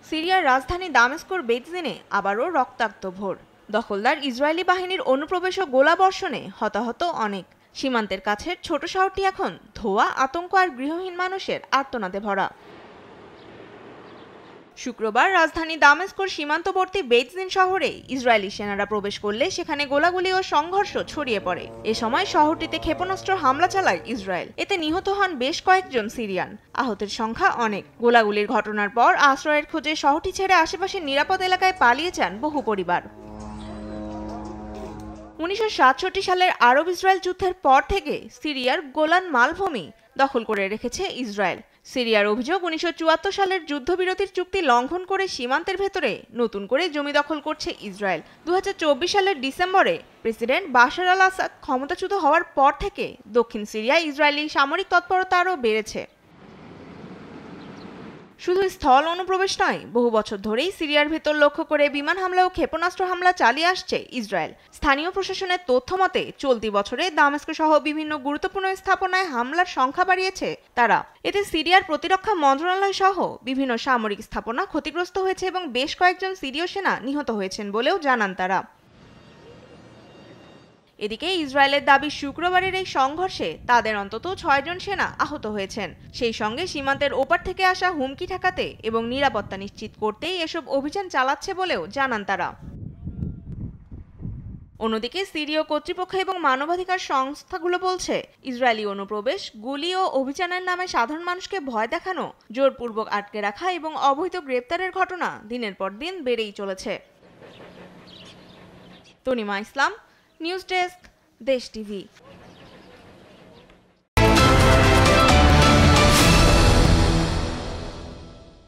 সিরিয়ার রাজধানী দামেস্কর বেইজিনে আবারও রক্তাক্ত ভোর। দখলদার ইসরায়েলি বাহিনীর অনুপ্রবেশ ও গোলাবর্ষণে হতাহত অনেক। সীমান্তের কাছের ছোট শহরটি এখন ধোঁয়া, আতঙ্ক আর গৃহহীন মানুষের আর্তনাদে ভরা। শুক্রবার রাজধানী দামেস্কর সীমান্তবর্তী বেইজিন শহরে ইসরায়েলি সেনারা প্রবেশ করলে সেখানে গোলাগুলি ও সংঘর্ষ ছড়িয়ে পড়ে। এ সময় শহরটিতে ক্ষেপণাস্ত্র হামলা চালায় ইসরায়েল। এতে নিহত হন বেশ কয়েকজন সিরিয়ান। আহতের সংখ্যা অনেক। গোলাগুলির ঘটনার পর আশ্রয়ের খোঁজে শহরটি ছেড়ে আশেপাশের নিরাপদ এলাকায় পালিয়ে যান বহু পরিবার। 1967 সালের আরব ইসরায়েল যুদ্ধের পর থেকে সিরিয়ার গোলান মালভূমি দখল করে রেখেছে ইসরায়েল। সিরিয়ার অভিযোগ, 1974 সালের যুদ্ধবিরতির চুক্তি লঙ্ঘন করে সীমান্তের ভেতরে নতুন করে জমি দখল করছে ইসরায়েল। 2024 সালের ডিসেম্বরে প্রেসিডেন্ট বাশার আল আসাদ ক্ষমতাচ্যুত হওয়ার পর থেকে দক্ষিণ সিরিয়ায় ইসরায়েলি সামরিক তৎপরতা আরও বেড়েছে। শুধু স্থল অনুপ্রবেশ নয়, বহু বছর ধরেই সিরিয়ার ভেতর লক্ষ্য করে বিমান হামলা ও ক্ষেপণাস্ত্র হামলা চালিয়ে আসছে ইসরায়েল। স্থানীয় প্রশাসনের তথ্য মতে চলতি বছরে দামেস্ক সহ বিভিন্ন গুরুত্বপূর্ণ স্থাপনায় হামলার সংখ্যা বাড়িয়েছে তারা। এতে সিরিয়ার প্রতিরক্ষা মন্ত্রণালয় সহ বিভিন্ন সামরিক স্থাপনা ক্ষতিগ্রস্ত হয়েছে এবং বেশ কয়েকজন সিরীয় সেনা নিহত হয়েছেন বলেও জানান তারা। এদিকে ইসরায়েলের দাবি, শুক্রবারের এই সংঘর্ষে তাদের অন্তত 6 জন সেনা আহত হয়েছেন। সেই সঙ্গে সীমান্তের ওপার থেকে আসা হুমকি ঠেকাতে এবং নিরাপত্তা নিশ্চিত করতেই এসব অভিযান চালাচ্ছে বলেও জানান তারা। অন্যদিকে সিরীয় কর্তৃপক্ষ এবং মানবাধিকার সংস্থাগুলো বলছে, ইসরায়েলি অনুপ্রবেশ, গুলি ও অভিযানের নামে সাধারণ মানুষকে ভয় দেখানো, জোরপূর্বক আটকে রাখা এবং অবৈধ গ্রেপ্তারের ঘটনা দিনের পর দিন বেড়েই চলেছে। তনিমা ইসলাম, নিউজ ডেস্ক, দেশ টিভি।